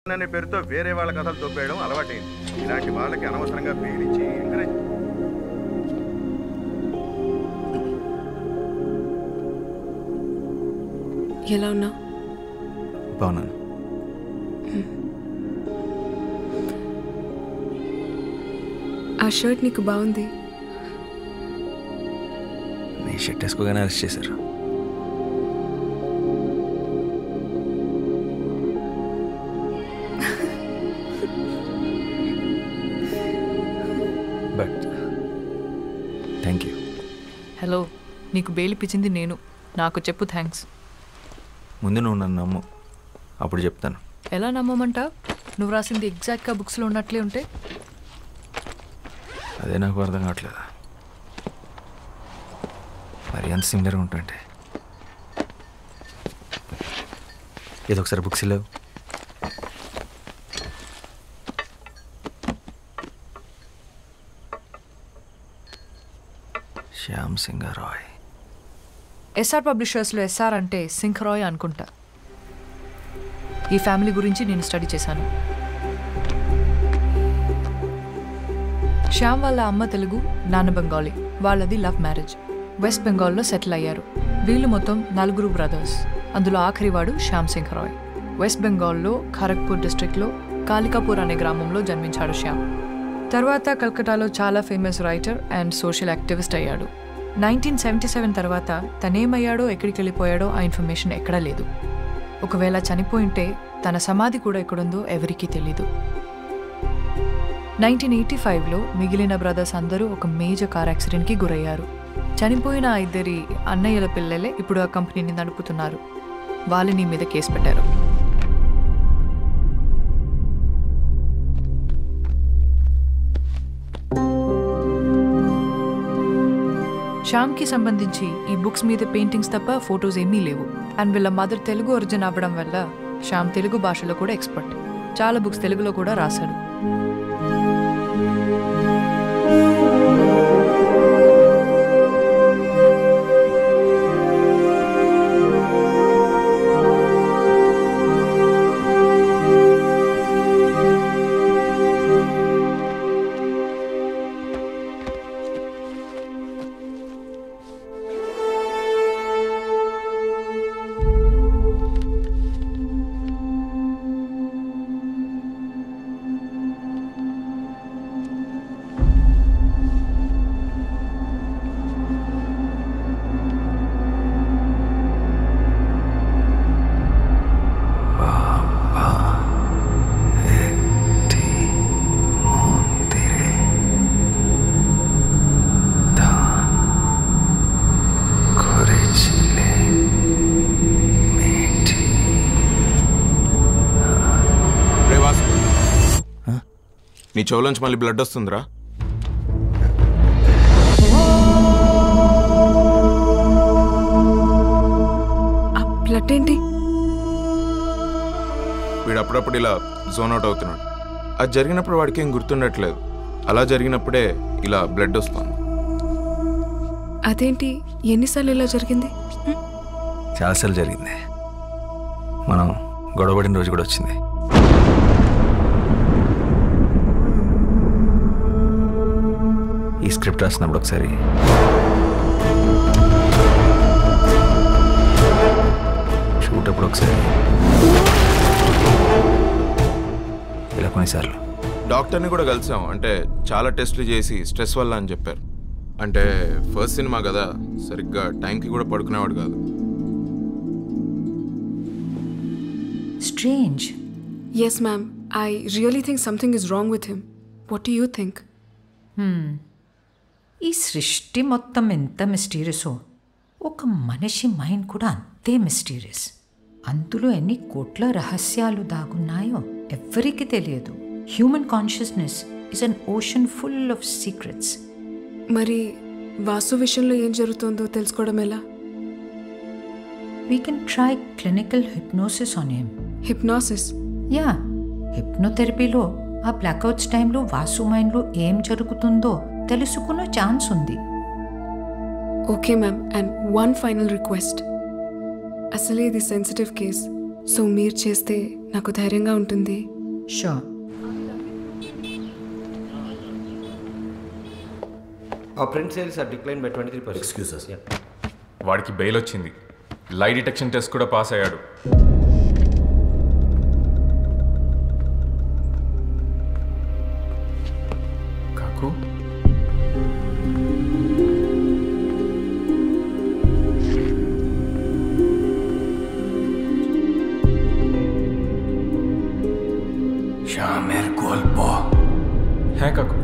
అనే పేరుతో వేరే వాళ్ళ కథలు దొబ్బేయడం అలవాటైంది. ఇలాంటి వాళ్ళకి అనవసరంగా పేరించి ఎంకరేజ్. ఎలా ఉన్నా? బాగున్నాను. ఆ షర్ట్ నీకు బాగుంది. నీ షర్ట్ వేసుకోగానే అరెస్ట్ చేశారు. But thank you. హలో, నీకు బెయిల్ ఇప్పించింది నేను. నాకు చెప్పు థ్యాంక్స్. ముందు నువ్వు నన్ను నమ్ము, అప్పుడు చెప్తాను. ఎలా నమ్మమంటా? నువ్వు రాసింది ఎగ్జాక్ట్గా బుక్స్లో ఉన్నట్లే ఉంటే? అదే నాకు అర్థం కావట్లేదు. మరి ఎంత సిమిలర్గా ఉంటుంటే. ఏదో ఒకసారి బుక్స్ లేవు. శ్యామ్ సింగ్ రాయ్. ఎస్ఆర్ పబ్లిషర్స్లో ఎస్ఆర్ అంటే సింగ్ రాయ్ అనుకుంటా. ఈ ఫ్యామిలీ గురించి నేను స్టడీ చేశాను. శ్యామ్ వాళ్ళ అమ్మ తెలుగు, నాన్న బెంగాలీ. వాళ్ళది లవ్ మ్యారేజ్. వెస్ట్ బెంగాల్లో సెటిల్ అయ్యారు. వీళ్ళు మొత్తం 4 బ్రదర్స్. అందులో ఆఖరివాడు శ్యామ్ సింగ్ రాయ్. వెస్ట్ బెంగాల్లో ఖరగ్పూర్ డిస్ట్రిక్ట్లో కాలికాపూర్ అనే గ్రామంలో జన్మించాడు శ్యామ్. తర్వాత కల్కటాలో చాలా famous writer and social activist అయ్యాడు. 1977 తర్వాత తనేమయ్యాడో ఎక్కడికి వెళ్ళిపోయాడో ఆ ఇన్ఫర్మేషన్ ఎక్కడా లేదు. ఒకవేళ చనిపోయింటే తన సమాధి కూడా ఎక్కడుందో ఎవరికీ తెలీదు. 1985లో మిగిలిన బ్రదర్స్ అందరూ ఒక మేజర్ కార్ యాక్సిడెంట్కి గురయ్యారు. చనిపోయిన 2 అన్నయ్యల పిల్లలే ఇప్పుడు ఆ కంపెనీని నడుపుతున్నారు. వాళ్ళని మీద కేసు పెట్టారు. శ్యామ్కి సంబంధించి ఈ బుక్స్ మీద పెయింటింగ్స్ తప్ప ఫొటోస్ ఏమీ లేవు. అండ్ వీళ్ళ మదర్ తెలుగు ఒరిజిన్ అవ్వడం వల్ల శ్యామ్ తెలుగు భాషలో కూడా ఎక్స్పర్ట్. చాలా బుక్స్ తెలుగులో కూడా రాశాడు. నీ చెవులోంచి మళ్ళీ బ్లడ్ వస్తుందిరా. ఆ బ్లడ్ ఏంటి? వీడు అప్పుడప్పుడు ఇలా జోన్ అవుట్ అవుతున్నాడు. అది జరిగినప్పుడు వాడికి ఏం గుర్తుండట్లేదు. అలా జరిగినప్పుడే ఇలా బ్లడ్ వస్తుంది. అదేంటి? ఎన్నిసార్లు ఇలా జరిగింది? చాలాసార్లు జరిగింది. మనం గొడవపడిన రోజు కూడా వచ్చింది. ఈ స్క్రిప్ట్ రాసినప్పుడు ఒకసారి షూట్ అప్పుడు ఒకసారి ఇలా కొన్నిసార్లు డాక్టర్ని కూడా కలిసాం. అంటే చాలా టెస్టులు చేసి స్ట్రెస్ వల్ల అని చెప్పారు. అంటే ఫస్ట్ సినిమా కదా, సరిగ్గా టైంకి కూడా పడుకునేవాడు కాదు. Strange. Yes, ma'am. I really think something is wrong with him. What do you think? ఈ సృష్టి మొత్తం ఎంత మిస్టీరియసో ఒక మనిషి మైండ్ కూడా అంతే మిస్టీరియస్. అందులో ఎన్ని కోట్ల రహస్యాలు దాగున్నాయో ఎవ్వరికీ తెలియదు. Human consciousness is an ocean full of secrets. మరి వాసు విషయంలో ఏం జరుగుతుందో తెలుసుకోవడం ఎలా? We can try clinical hypnosis on him. Hypnosis? Yeah, హిప్నోథెరపీలో ఆ బ్లాక్అవుట్స్ టైంలో వాసు మైండ్లో ఏం జరుగుతుందో తెలుసుకునే ఛాన్స్ ఉంది. Okay ma'am. And one final request. అసలే ఇది సెన్సిటివ్ కేస్. సో మీరు చేస్తే నాకు ధైర్యంగా ఉంటుంది. Sure. Our print sales are declined by 23%. Excuse us. Yeah. వాడికి బెయిల్ వచ్చింది, లై డిటెక్షన్ టెస్ట్ కూడా పాస్ అయ్యాడు. కాకు শ্যামের গল্প। হ্যাঁ কাকু।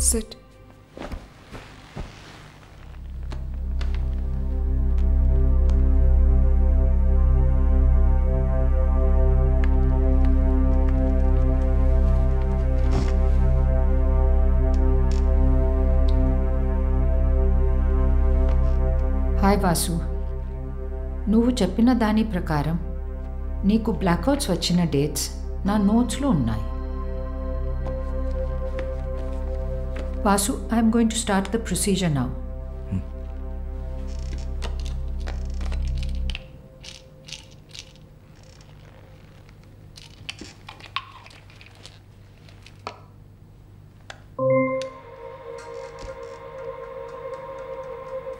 Sit. హాయ్ వాసు, నువ్వు చెప్పిన దాని ప్రకారం నీకు బ్లాక్అవుట్స్ వచ్చిన డేట్స్ నా నోట్స్లో ఉన్నాయి. Vasu, I'm going to start the procedure now.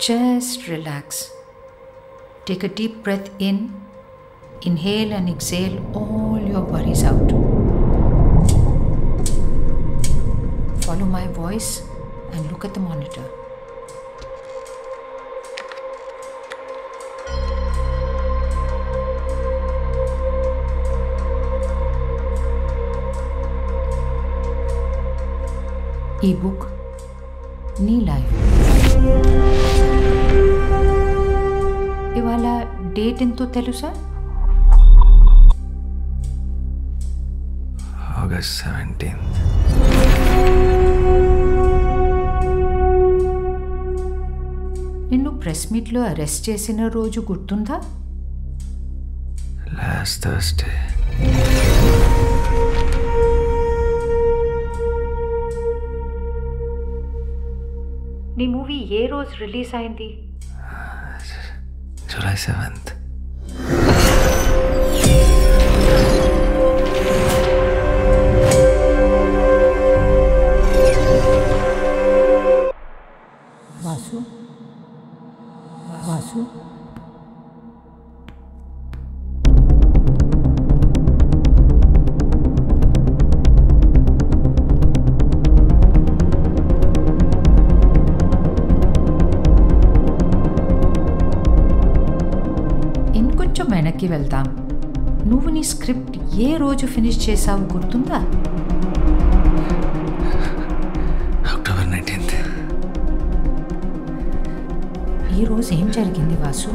Just relax. Take a deep breath in. Inhale and exhale all your worries out. Follow my voice and look at the monitor. E-book, నీ life. ఇవాళ date ఎంతో తెలుసా? August 17th. నిన్ను press మీట్లో arrest చేసిన రోజు గుర్తుందా? Last Thursday. నీ మూవీ ఏ రోజు రిలీజ్ అయింది? July 7th. వాసు, వాసు, ఇంకొంచెం వెనక్కి వెళ్దాం. నువ్వు నీ స్క్రిప్ట్ ఏ రోజు ఫినిష్ చేసావు గుర్తుందా? October 19th. ఈరోజు ఏం జరిగింది వాసు?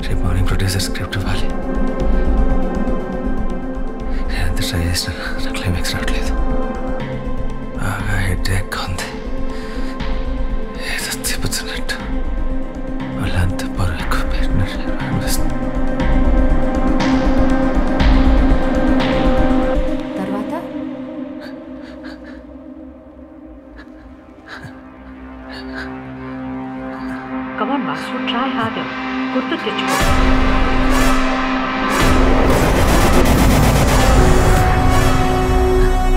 రేపు మార్నింగ్ ప్రొడ్యూసర్ స్క్రిప్ట్ ఇవ్వాలి. ఎంత ట్రై చేసినా నా క్లైమాక్స్ రావట్లేదు. బాగా హెడ్ఏక్ ఉంది, ఏదో తిప్పుతున్నట్టు, వాళ్ళంతా బరువు ఎక్కువ పెట్టినట్టు అనిపిస్తుంది. తర్వాత కమాన్ వాసు, ట్రై హార్డర్. గుర్తు తెచ్చుకో.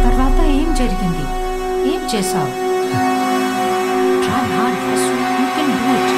తర్వాత ఏం జరిగింది? ఏం చేసావు? Try hard Vasu, you can do it.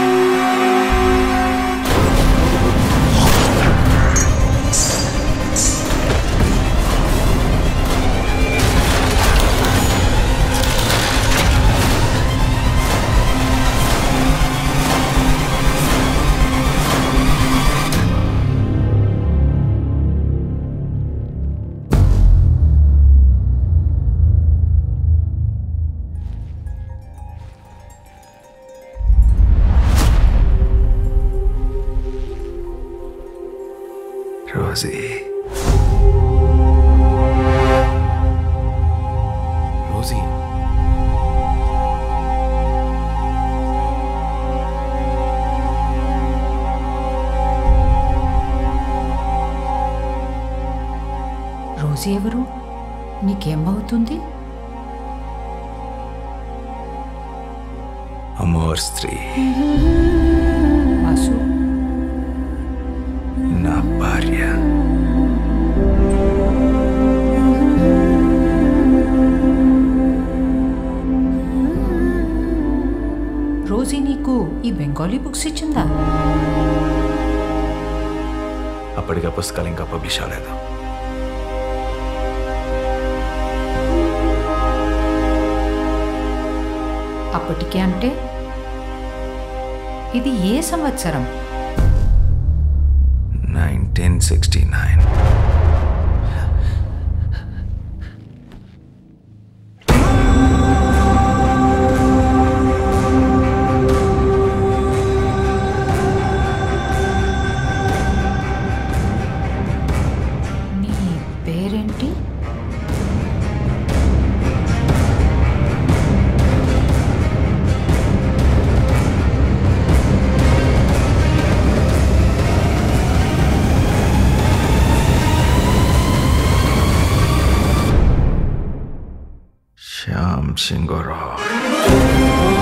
Rosie. Rosie, నీకేమవుతుంది? అమోర్ స్త్రీ, వాసు, నా భార్య. రోజీ నీకు ఈ బెంగాలీ బుక్స్ ఇచ్చిందా? అప్పటికి ఆ పుస్తకాలు ఇంకా పబ్లిష్ అవ్వలేదు. అప్పటికే అంటే ఇది ఏ సంవత్సరం? 1969. నీ పేరేంటి? శ్యామ్ సింగ్ రాయ్.